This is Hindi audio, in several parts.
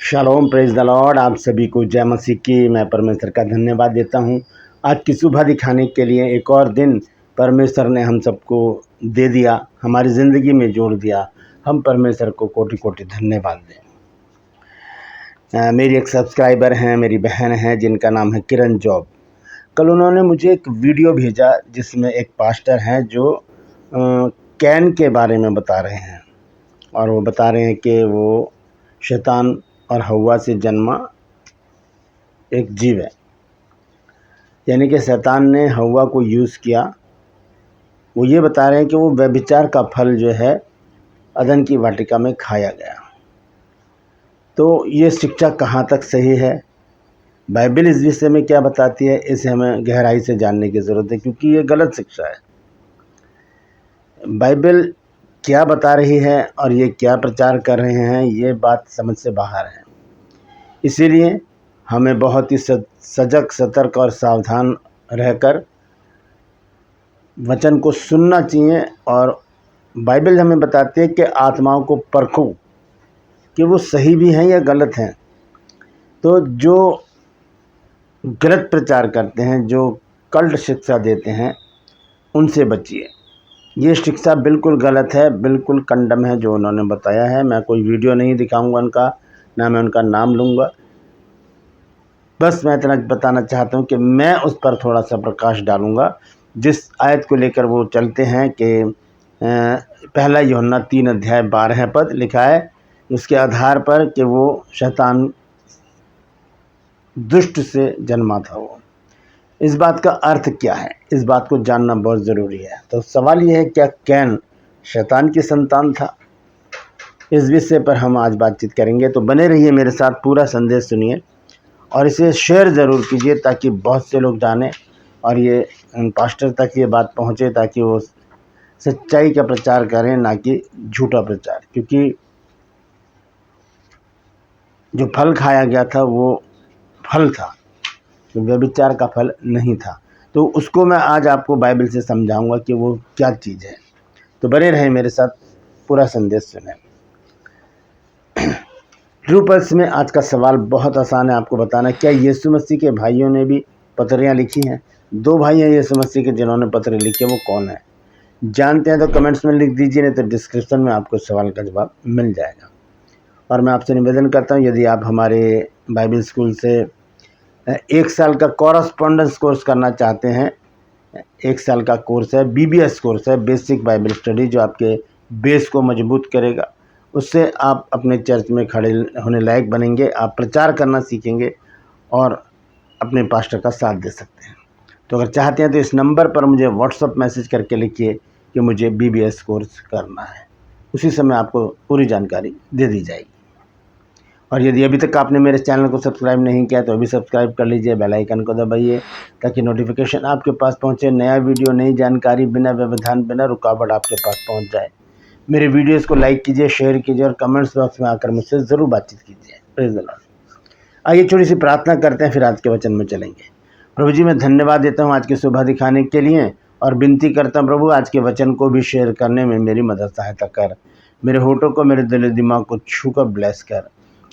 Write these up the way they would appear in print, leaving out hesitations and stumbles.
Shalom, praise the Lord. आप सभी को जय मसीह की मैं परमेश्वर का धन्यवाद देता हूं। आज की सुबह दिखाने के लिए एक और दिन परमेश्वर ने हम सबको दे दिया, हमारी ज़िंदगी में जोड़ दिया। हम परमेश्वर को कोटि कोटि धन्यवाद दें। मेरी एक सब्सक्राइबर हैं, मेरी बहन है जिनका नाम है किरण जॉब। कल उन्होंने मुझे एक वीडियो भेजा जिसमें एक पास्टर हैं जो कैन के बारे में बता रहे हैं, और वो बता रहे हैं कि वो शैतान और हव्वा से जन्मा एक जीव है, यानी कि शैतान ने हव्वा को यूज़ किया। वो ये बता रहे हैं कि वो व्यभिचार का फल जो है अदन की वाटिका में खाया गया। तो ये शिक्षा कहाँ तक सही है, बाइबल इस विषय में क्या बताती है, इसे हमें गहराई से जानने की ज़रूरत है, क्योंकि ये गलत शिक्षा है। बाइबल क्या बता रही है और ये क्या प्रचार कर रहे हैं, ये बात समझ से बाहर है। इसीलिए हमें बहुत ही सजग, सतर्क और सावधान रहकर वचन को सुनना चाहिए। और बाइबल हमें बताती है कि आत्माओं को परखो कि वो सही भी हैं या गलत हैं। तो जो गलत प्रचार करते हैं, जो कल्ट शिक्षा देते हैं, उनसे बचिए। ये शिक्षा बिल्कुल गलत है, बिल्कुल कंडम है जो उन्होंने बताया है। मैं कोई वीडियो नहीं दिखाऊंगा उनका, ना मैं उनका नाम लूँगा। बस मैं इतना बताना चाहता हूँ कि मैं उस पर थोड़ा सा प्रकाश डालूँगा। जिस आयत को लेकर वो चलते हैं कि पहला यूहन्ना 3:12 लिखा है, उसके आधार पर कि वो शैतान दुष्ट से जन्मा था। वो इस बात का अर्थ क्या है, इस बात को जानना बहुत ज़रूरी है। तो सवाल ये है, क्या कैन शैतान की संतान था? इस विषय पर हम आज बातचीत करेंगे। तो बने रहिए मेरे साथ, पूरा संदेश सुनिए और इसे शेयर ज़रूर कीजिए ताकि बहुत से लोग जानें और ये पास्टर तक ये बात पहुँचे, ताकि वो सच्चाई का प्रचार करें, ना कि झूठा प्रचार। क्योंकि जो फल खाया गया था वो फल था, व्यभिचार का फल नहीं था। तो उसको मैं आज आपको बाइबल से समझाऊंगा कि वो क्या चीज़ है। तो बने रहें मेरे साथ, पूरा संदेश सुनें। ट्रू पल्स में आज का सवाल बहुत आसान है आपको बताना, क्या यीशु मसीह के भाइयों ने भी पत्रियाँ लिखी हैं? 2 भाई हैं यीशु मसीह के जिन्होंने पत्र लिखे, वो कौन है? जानते हैं तो कमेंट्स में लिख दीजिए, नहीं तो डिस्क्रिप्शन में आपको सवाल का जवाब मिल जाएगा। और मैं आपसे निवेदन करता हूँ, यदि आप हमारे बाइबल स्कूल से 1 साल का कॉरस्पॉन्डेंस कोर्स करना चाहते हैं, 1 साल का कोर्स है, BBS कोर्स है, बेसिक बाइबल स्टडी, जो आपके बेस को मजबूत करेगा। उससे आप अपने चर्च में खड़े होने लायक बनेंगे, आप प्रचार करना सीखेंगे और अपने पास्टर का साथ दे सकते हैं। तो अगर चाहते हैं तो इस नंबर पर मुझे व्हाट्सअप मैसेज करके लिखिए कि मुझे BBS कोर्स करना है। उसी समय आपको पूरी जानकारी दे दी जाएगी। और यदि अभी तक आपने मेरे चैनल को सब्सक्राइब नहीं किया तो अभी सब्सक्राइब कर लीजिए, बेल आइकन को दबाइए ताकि नोटिफिकेशन आपके पास पहुंचे, नया वीडियो, नई जानकारी बिना व्यवधान, बिना रुकावट आपके पास पहुंच जाए। मेरे वीडियोस को लाइक कीजिए, शेयर कीजिए और कमेंट्स बॉक्स में आकर मुझसे ज़रूर बातचीत कीजिए। Praise the Lord. आइए छोटी सी प्रार्थना करते हैं, फिर आज के वचन में चलेंगे। प्रभु जी, मैं धन्यवाद देता हूँ आज की सुबह दिखाने के लिए, और विनती करता हूँ प्रभु, आज के वचन को भी शेयर करने में मेरी मदद सहायता कर। मेरे होठों को, मेरे दिल दिमाग को छूकर ब्लेस कर।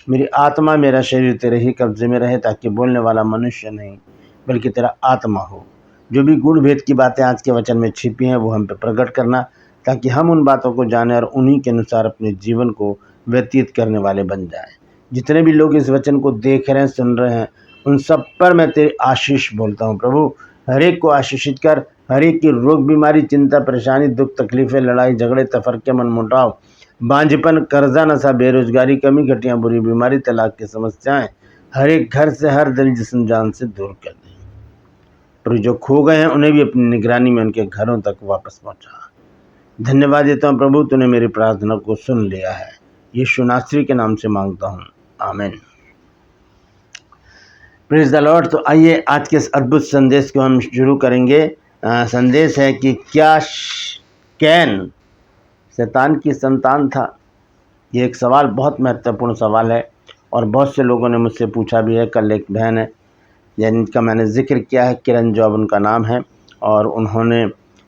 मेरी आत्मा, मेरा शरीर तेरे ही कब्जे में रहे, ताकि बोलने वाला मनुष्य नहीं बल्कि तेरा आत्मा हो। जो भी गुण भेद की बातें आज के वचन में छिपी हैं वो हम पे प्रकट करना, ताकि हम उन बातों को जानें और उन्हीं के अनुसार अपने जीवन को व्यतीत करने वाले बन जाएं। जितने भी लोग इस वचन को देख रहे हैं, सुन रहे हैं, उन सब पर मैं तेरी आशीष बोलता हूँ प्रभु। हर एक को आशीषित कर, हर एक की रोग, बीमारी, चिंता, परेशानी, दुख, तकलीफें, लड़ाई झगड़े, तफरके, मनमुटाव, बांझपन, कर्जा, नशा, बेरोजगारी, कमी, घटियाँ, बुरी बीमारी, तलाक की समस्याएं हर एक घर से, हर दिल, जिस्म, जान से दूर कर दें। पर जो खो गए हैं उन्हें भी अपनी निगरानी में उनके घरों तक वापस पहुंचा। धन्यवाद देता हूँ प्रभु, तूने मेरी प्रार्थना को सुन लिया है। यीशु नासरी के नाम से मांगता हूँ, आमीन। Praise the Lord. तो आइए आज के इस अद्भुत संदेश को हम शुरू करेंगे। संदेश है कि क्या कैन शैतान की संतान था? ये एक सवाल, बहुत महत्वपूर्ण सवाल है, और बहुत से लोगों ने मुझसे पूछा भी है। कल एक बहन है जिनका मैंने जिक्र किया है, किरण जॉब उनका नाम है, और उन्होंने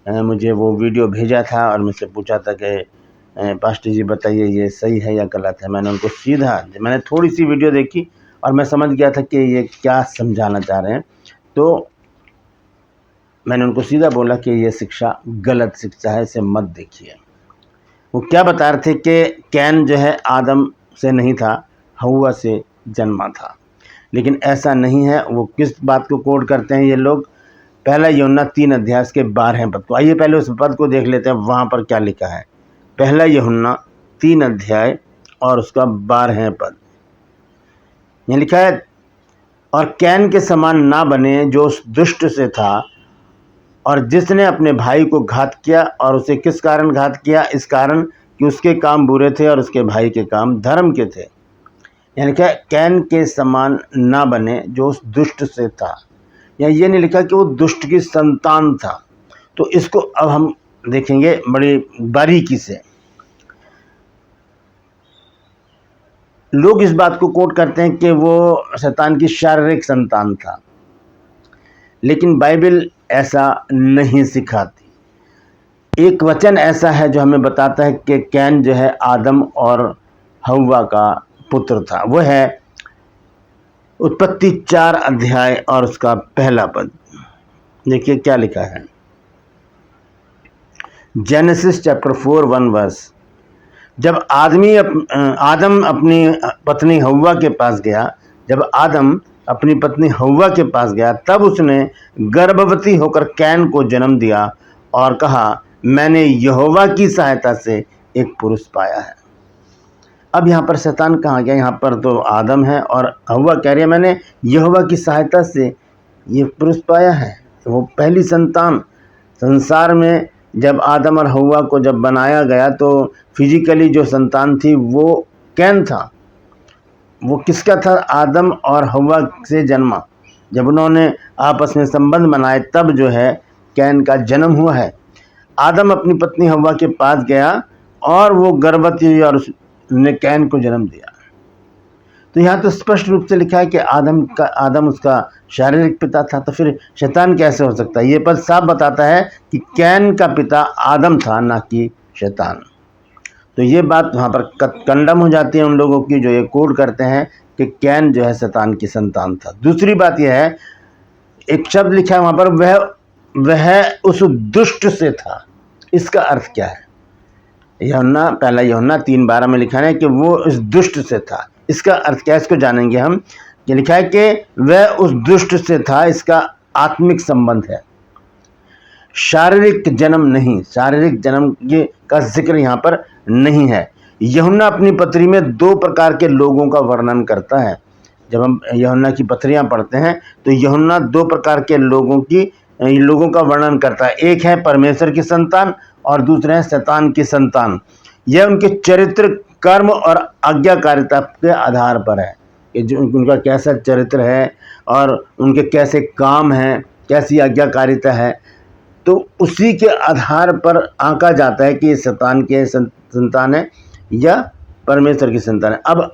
मुझे वो वीडियो भेजा था और मुझसे पूछा था कि पास्टर जी बताइए ये सही है या गलत है। मैंने थोड़ी सी वीडियो देखी और मैं समझ गया था कि ये क्या समझाना चाह रहे हैं, तो मैंने उनको सीधा बोला कि ये शिक्षा गलत शिक्षा है, इसे मत देखिए। वो क्या बता रहे थे कि कैन जो है आदम से नहीं था, हव्वा से जन्मा था, लेकिन ऐसा नहीं है। वो किस बात को कोट करते हैं ये लोग? पहला यूहन्ना 3 अध्याय के 12 पद को। आइए पहले उस पद को देख लेते हैं, वहाँ पर क्या लिखा है। पहला यूहन्ना 3 अध्याय और उसका 12 पद ये लिखा है, और कैन के समान ना बने जो उस दुष्ट से था, और जिसने अपने भाई को घात किया। और उसे किस कारण घात किया? इस कारण कि उसके काम बुरे थे और उसके भाई के काम धर्म के थे। यानी क्या? कैन के समान ना बने जो उस दुष्ट से था। या ये नहीं लिखा कि वो दुष्ट की संतान था। तो इसको अब हम देखेंगे बड़ी बारीकी से। लोग इस बात को कोट करते हैं कि वो शैतान की शारीरिक संतान था, लेकिन बाइबल ऐसा नहीं सिखाती। एक वचन ऐसा है जो हमें बताता है कि कैन जो है आदम और हव्वा का पुत्र था। वो है उत्पत्ति 4 अध्याय और उसका पहला पद। देखिए क्या लिखा है। Genesis chapter 4 1 verse. जब आदम अपनी पत्नी हव्वा के पास गया, तब उसने गर्भवती होकर कैन को जन्म दिया और कहा, मैंने यहोवा की सहायता से एक पुरुष पाया है। अब यहाँ पर शैतान कहाँ गया? यहाँ पर तो आदम है और हव्वा कह रही है मैंने यहोवा की सहायता से ये पुरुष पाया है। तो वो पहली संतान संसार में जब आदम और हव्वा को जब बनाया गया, तो फिजिकली जो संतान थी वो कैन था। वो किसका था? आदम और हव्वा से जन्मा। जब उन्होंने आपस में संबंध बनाए तब जो है कैन का जन्म हुआ है। आदम अपनी पत्नी हव्वा के पास गया और वो गर्भवती हुई और उसने कैन को जन्म दिया। तो यहाँ तो स्पष्ट रूप से लिखा है कि आदम उसका शारीरिक पिता था। तो फिर शैतान कैसे हो सकता है? ये पद साफ बताता है कि कैन का पिता आदम था, ना कि शैतान। तो ये बात वहाँ पर कंडम हो जाती है उन लोगों की जो ये कोड करते हैं कि कैन जो है शैतान की संतान था। दूसरी बात यह है, एक शब्द लिखा है वहाँ पर, वह उस दुष्ट से था। इसका अर्थ क्या है? पहला यूहन्ना 3:12 में लिखा है कि वो उस दुष्ट से था। इसका अर्थ क्या है? इसको जानेंगे हम। ये लिखा है कि वह उस दुष्ट से था, इसका आत्मिक संबंध है, शारीरिक जन्म नहीं। शारीरिक जन्म का जिक्र यहाँ पर नहीं है। यूहन्ना अपनी पत्री में 2 प्रकार के लोगों का वर्णन करता है। जब हम यूहन्ना की पत्रियां पढ़ते हैं तो यूहन्ना 2 प्रकार के लोगों का वर्णन करता है। एक है परमेश्वर की संतान और दूसरे हैं शैतान की संतान। यह उनके चरित्र, कर्म और आज्ञाकारिता के आधार पर है कि जो उनका कैसा चरित्र है और उनके कैसे काम हैं, कैसी आज्ञाकारिता है। तो उसी के आधार पर आंका जाता है कि ये शैतान के संतान है या परमेश्वर की संतान है। अब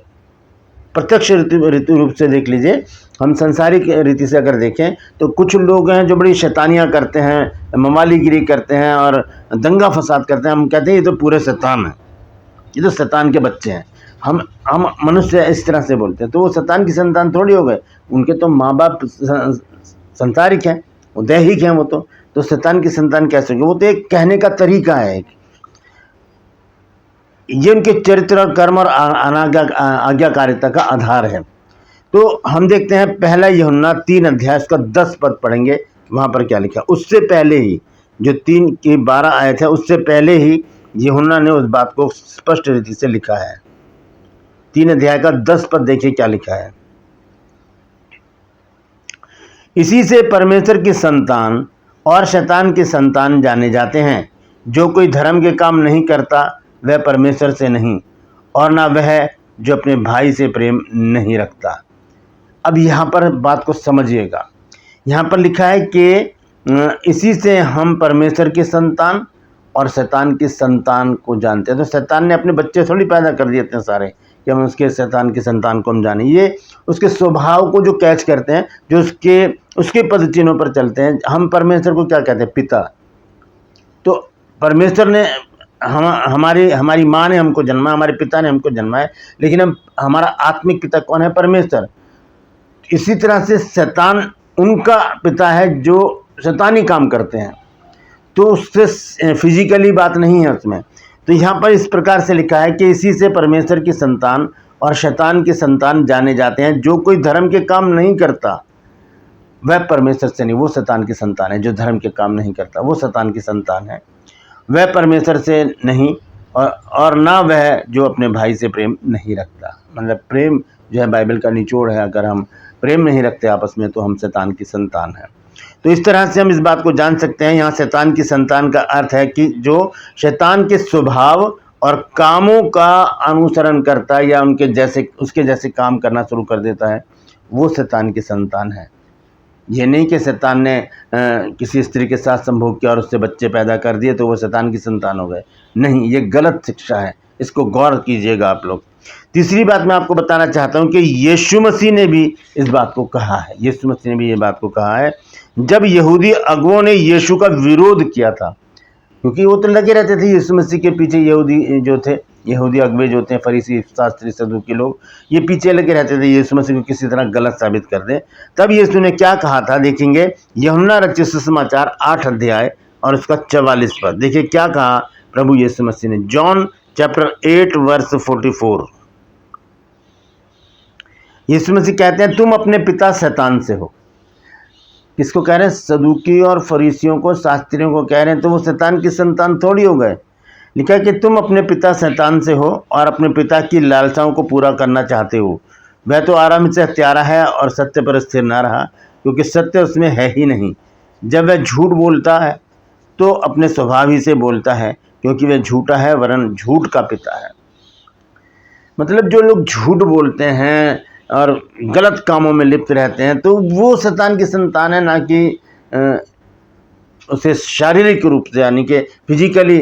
प्रत्यक्ष रीति रूप से देख लीजिए, हम संसारिक रीति से अगर देखें तो कुछ लोग हैं जो बड़ी शैतानियाँ करते हैं, मवालीगिरी करते हैं और दंगा फसाद करते हैं। हम कहते हैं ये तो पूरे शैतान हैं, ये तो शैतान के बच्चे हैं। हम मनुष्य इस तरह से बोलते हैं, तो वो शैतान की संतान थोड़ी हो गए। उनके तो माँ बाप संसारिक हैं, वो दैहिक हैं। वो तो शैतान की संतान कैसे होगी? वो तो एक कहने का तरीका है। ये उनके चरित्र और कर्म और आज्ञाकारिता का आधार है। तो हम देखते हैं पहला यूहन्ना 3 अध्याय का 10 पद पढ़ेंगे। वहाँ पर क्या लिखा? उससे पहले ही जो 3 की 12 आयत है, उससे पहले ही यूहन्ना ने उस बात को स्पष्ट रीति से लिखा है। 3 अध्याय का 10 पद देखिए क्या लिखा है। इसी से परमेश्वर की संतान और शैतान की संतान जाने जाते हैं। जो कोई धर्म के काम नहीं करता वह परमेश्वर से नहीं, और ना वह जो अपने भाई से प्रेम नहीं रखता। अब यहाँ पर बात को समझिएगा। यहाँ पर लिखा है कि इसी से हम परमेश्वर की संतान और शैतान की संतान को जानते हैं। तो शैतान ने अपने बच्चे थोड़ी पैदा कर दिए इतने सारे कि हम उसके शैतान की संतान को हम जाने। ये उसके स्वभाव को जो कैच करते हैं, जो उसके पद चिन्हों पर चलते हैं। हम परमेश्वर को क्या कहते हैं? पिता। तो परमेश्वर ने हमारी हमारी माँ ने हमको जन्मा, हमारे पिता ने हमको जन्मा है, लेकिन हमारा आत्मिक पिता कौन है? परमेश्वर। इसी तरह से शैतान उनका पिता है जो शैतानी काम करते हैं, तो उससे फिजिकली बात नहीं है उसमें। तो यहाँ पर इस प्रकार से लिखा है कि इसी से परमेश्वर की संतान और शैतान की संतान जाने जाते हैं। जो कोई धर्म के काम नहीं करता वह परमेश्वर से नहीं, वो शैतान की संतान है। जो धर्म के काम नहीं करता वो शैतान की संतान है, वह परमेश्वर से नहीं, और ना वह जो अपने भाई से प्रेम नहीं रखता। मतलब प्रेम जो है बाइबल का निचोड़ है, अगर हम प्रेम नहीं रखते आपस में तो हम शैतान की संतान हैं। तो इस तरह से हम इस बात को जान सकते हैं। यहाँ शैतान की संतान का अर्थ है कि जो शैतान के स्वभाव और कामों का अनुसरण करता है या उसके जैसे काम करना शुरू कर देता है, वो शैतान की संतान है। ये नहीं कि शैतान ने किसी स्त्री के साथ संभोग किया और उससे बच्चे पैदा कर दिए तो वो शैतान की संतान हो गए। नहीं, ये गलत शिक्षा है, इसको गौर कीजिएगा आप लोग। तीसरी बात मैं आपको बताना चाहता हूँ कि यीशु मसीह ने भी इस बात को कहा है। यीशु मसीह ने भी ये बात को कहा है जब यहूदी अगुओं ने यीशु का विरोध किया था, क्योंकि वो तो लगे रहते थे यीशु मसीह के पीछे। यहूदी अगुवे जो थे, फरीसी, शास्त्री, सदूकी लोग, ये पीछे लगे रहते थे यीशु मसीह को किसी तरह गलत साबित कर दें। तब यीशु ने क्या कहा था, देखेंगे यूहन्ना रचित सुसमाचार 8 अध्याय और उसका 44 पद। देखिए क्या कहा प्रभु यीशु मसीह ने। John chapter 8 verse 44। यीशु मसीह कहते हैं तुम अपने पिता शैतान से हो। किसको कह रहे हैं? सदूकी और फरीसियों को, शास्त्रियों को कह रहे हैं। तो वो शैतान की संतान थोड़ी हो गए। लिखा है कि तुम अपने पिता शैतान से हो और अपने पिता की लालसाओं को पूरा करना चाहते हो। वह तो आराम से हत्यारा है और सत्य पर स्थिर न रहा, क्योंकि सत्य उसमें है ही नहीं। जब वह झूठ बोलता है तो अपने स्वभाव ही से बोलता है, क्योंकि वह झूठा है वरन झूठ का पिता है। मतलब जो लोग झूठ बोलते हैं और गलत कामों में लिप्त रहते हैं तो वो शैतान की संतान है, ना कि उसे शारीरिक रूप से यानी कि फिजिकली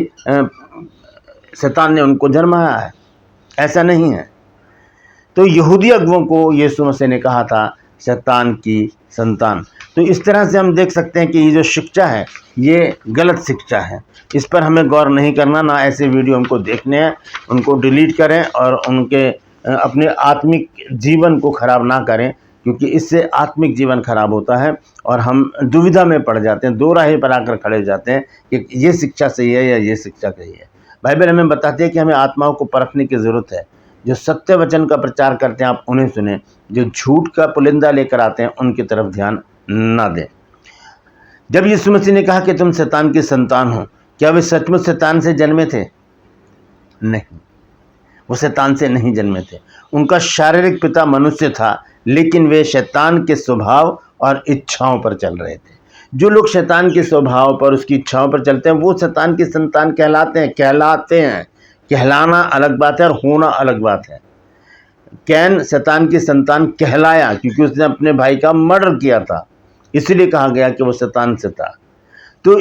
शैतान ने उनको जन्माया है, ऐसा नहीं है। तो यहूदी अगुओं को यीशु मसीह ने कहा था शैतान की संतान। तो इस तरह से हम देख सकते हैं कि ये जो शिक्षा है ये गलत शिक्षा है। इस पर हमें गौर नहीं करना, ना ऐसे वीडियो हमको देखने हैं। उनको डिलीट करें और उनके अपने आत्मिक जीवन को खराब ना करें, क्योंकि इससे आत्मिक जीवन खराब होता है और हम दुविधा में पड़ जाते हैं, दो राहें पर आकर खड़े हो जाते हैं कि ये शिक्षा सही है या ये शिक्षा सही है। बाइबल हमें बताती है कि हमें आत्माओं को परखने की ज़रूरत है। जो सत्य वचन का प्रचार करते हैं आप उन्हें सुने, जो झूठ का पुलिंदा लेकर आते हैं उनकी तरफ ध्यान ना दें। जब यीशु मसीह ने कहा कि तुम शैतान की संतान हो, क्या वे सचमुच शैतान से जन्मे थे? नहीं, वो शैतान से नहीं जन्मे थे। उनका शारीरिक पिता मनुष्य था, लेकिन वे शैतान के स्वभाव और इच्छाओं पर चल रहे थे। जो लोग शैतान के स्वभाव पर, उसकी इच्छाओं पर चलते हैं, वो शैतान की संतान कहलाते हैं। कहलाना अलग बात है और होना अलग बात है। कैन शैतान की संतान कहलाया क्योंकि उसने अपने भाई का मर्डर किया था, इसलिए कहा गया कि वो शैतान से था। तो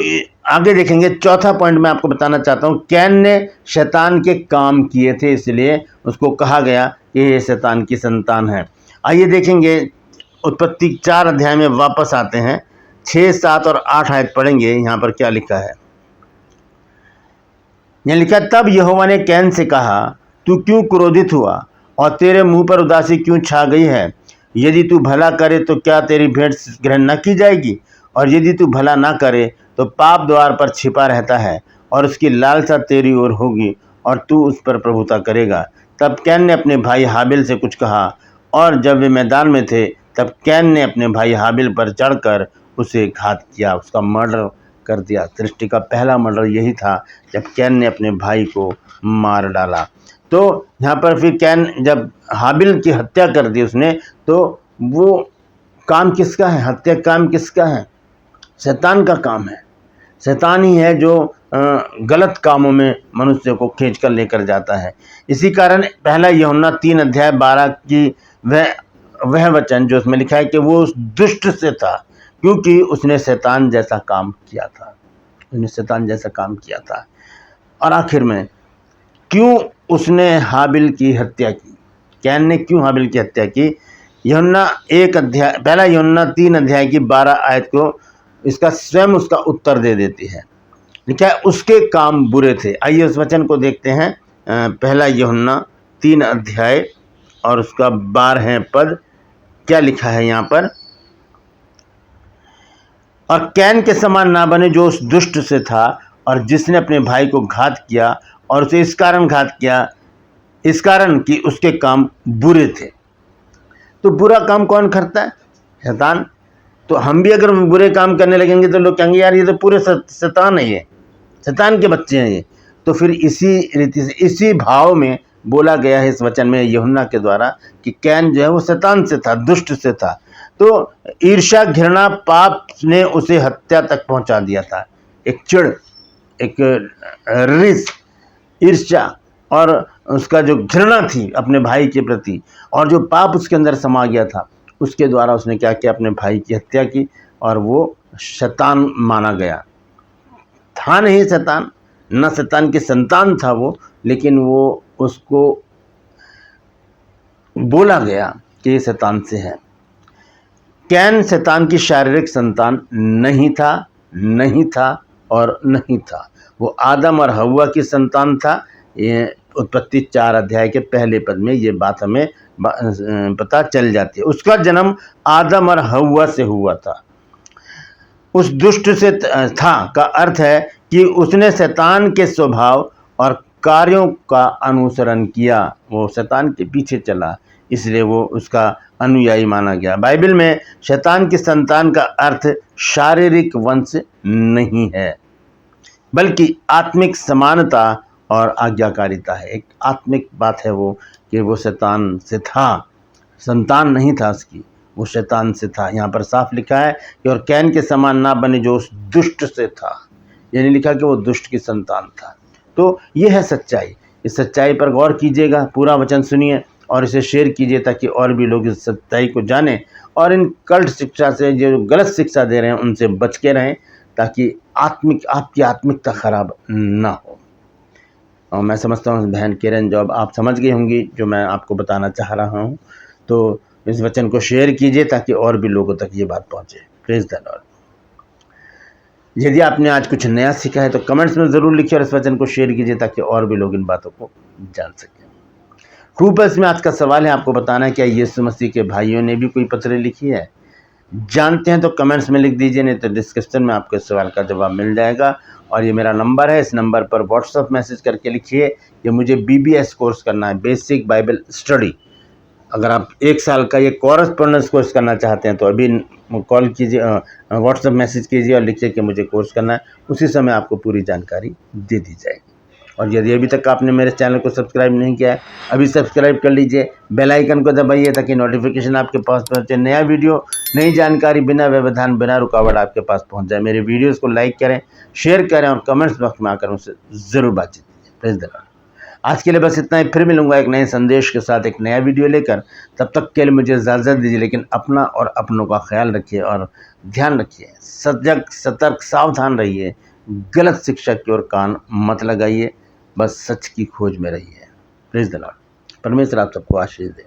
आगे देखेंगे, चौथा पॉइंट मैं आपको बताना चाहता हूँ। कैन ने शैतान के काम किए थे, इसलिए उसको कहा गया कि ये शैतान की संतान है। आइए देखेंगे, उत्पत्ति 4 अध्याय में वापस आते हैं, 6, 7 और 8 आयत पढ़ेंगे। यहाँ पर क्या लिखा है? यहाँ लिखा, तब यहोवा ने कैन से कहा, तू क्यों क्रोधित हुआ और तेरे मुंह पर उदासी क्यों छा गई है? यदि तू भला करे तो क्या तेरी भेंट ग्रहण न की जाएगी? और यदि तू भला ना करे तो पाप द्वार पर छिपा रहता है और उसकी लालसा तेरी ओर होगी और तू उस पर प्रभुता करेगा। तब कैन ने अपने भाई हाबिल से कुछ कहा, और जब वे मैदान में थे तब कैन ने अपने भाई हाबिल पर चढ़कर उसे घात किया, उसका मर्डर कर दिया। सृष्टि का पहला मर्डर यही था, जब कैन ने अपने भाई को मार डाला। तो यहाँ पर फिर कैन जब हाबिल की हत्या कर दी उसने, तो वो काम किसका है? हत्या काम किसका है? शैतान का काम है। शैतान ही है जो गलत कामों में मनुष्य को खींच कर लेकर जाता है। इसी कारण पहला यूहन्ना 3 अध्याय 12 की वह वचन जो उसमें लिखा है कि वो उस दुष्ट से था, क्योंकि उसने शैतान जैसा काम किया था। और आखिर में क्यों उसने हाबिल की हत्या की? कैन ने क्यों हाबिल की हत्या की? पहला यूहन्ना 3 अध्याय की 12 आयत को इसका स्वयं उसका उत्तर दे देती है। लिखा है उसके काम बुरे थे। आइए उस वचन को देखते हैं। पहला यूहन्ना 3 अध्याय और उसका 12 पद क्या लिखा है यहाँ पर। और कैन के समान ना बने जो उस दुष्ट से था और जिसने अपने भाई को घात किया, और उसे इस कारण घात किया, इस कारण कि उसके काम बुरे थे। तो बुरा काम कौन करता है? शैतान। तो हम भी अगर बुरे काम करने लगेंगे तो लोग कहेंगे यार ये तो पूरे शैतान है, ये शैतान के बच्चे हैं ये। तो फिर इसी रीति से, इसी भाव में बोला गया है इस वचन में यूहन्ना के द्वारा कि कैन जो है वो शैतान से था, दुष्ट से था। तो ईर्ष्या, घृणा, पाप ने उसे हत्या तक पहुंचा दिया था। एक चिढ़, एक रिस, ईर्ष्या और उसका जो घृणा थी अपने भाई के प्रति, और जो पाप उसके अंदर समा गया था, उसके द्वारा उसने क्या किया, अपने भाई की हत्या की। और वो शैतान माना गया। था नहीं शैतान, न शैतान की संतान था वो, लेकिन वो उसको बोला गया कि ये शैतान से है। कैन शैतान की शारीरिक संतान नहीं था और नहीं था। वो आदम और हव्वा की संतान था। ये उत्पत्ति 4 अध्याय के पहले पद में ये बात हमें पता चल जाती है। उसका जन्म आदम और हव्वा से हुआ था। उस दुष्ट से था का अर्थ है कि उसने शैतान के स्वभाव और कार्यों का अनुसरण किया। वो शैतान के पीछे चला, इसलिए वो उसका अनुयायी माना गया। बाइबल में शैतान की संतान का अर्थ शारीरिक वंश नहीं है, बल्कि आत्मिक समानता और आज्ञाकारिता है। एक आत्मिक बात है वो कि वो शैतान से था, संतान नहीं था उसकी, वो शैतान से था। यहाँ पर साफ लिखा है कि और कैन के समान ना बने जो उस दुष्ट से था। ये नहीं लिखा कि वो दुष्ट की संतान था। तो ये है सच्चाई। इस सच्चाई पर गौर कीजिएगा, पूरा वचन सुनिए और इसे शेयर कीजिए ताकि और भी लोग इस सच्चाई को जानें और इन कल्ट शिक्षा से, जो गलत शिक्षा दे रहे हैं, उनसे बच के रहें, ताकि आपकी आत्मिकता खराब ना हो। और मैं समझता हूँ बहन किरण, जॉब आप समझ गई होंगी जो मैं आपको बताना चाह रहा हूँ। तो इस वचन को शेयर कीजिए ताकि और भी लोगों तक ये बात पहुँचे। Praise the Lord. यदि आपने आज कुछ नया सीखा है तो कमेंट्स में ज़रूर लिखिए और इस वचन को शेयर कीजिए ताकि और भी लोग इन बातों को जान सकें। ट्रू पल्स में आज का सवाल है, आपको बताना है क्या यीशु मसीह के भाइयों ने भी कोई पत्र लिखी है? जानते हैं तो कमेंट्स में लिख दीजिए, नहीं तो डिस्क्रिप्शन में आपके सवाल का जवाब मिल जाएगा। और ये मेरा नंबर है, इस नंबर पर व्हाट्सएप मैसेज करके लिखिए कि मुझे BBS कोर्स करना है, बेसिक बाइबल स्टडी। अगर आप 1 साल का ये कॉरेस्पॉन्डेंस कोर्स करना चाहते हैं तो अभी कॉल कीजिए, व्हाट्सएप मैसेज कीजिए और लिखिए कि मुझे कोर्स करना है। उसी समय आपको पूरी जानकारी दे दी जाएगी। और यदि अभी तक आपने मेरे चैनल को सब्सक्राइब नहीं किया है, अभी सब्सक्राइब कर लीजिए, बेल आइकन को दबाइए ताकि नोटिफिकेशन आपके पास पहुंचे। नया वीडियो, नई जानकारी बिना व्यवधान, बिना रुकावट आपके पास पहुंच जाए। मेरे वीडियोस को लाइक करें, शेयर करें और कमेंट्स बॉक्स में आकर उनसे ज़रूर बातचीत कीजिए। Praise the Lord. आज के लिए बस इतना ही। फिर मिलूंगा एक नए संदेश के साथ, एक नया वीडियो लेकर। तब तक के लिए मुझे इजाज़त दीजिए, लेकिन अपना और अपनों का ख्याल रखिए और ध्यान रखिए। सजग, सतर्क, सावधान रहिए। गलत शिक्षा की ओर कान मत लगाइए, बस सच की खोज में रहिए। Praise the Lord. परमेश्वर आप सबको आशीष दे।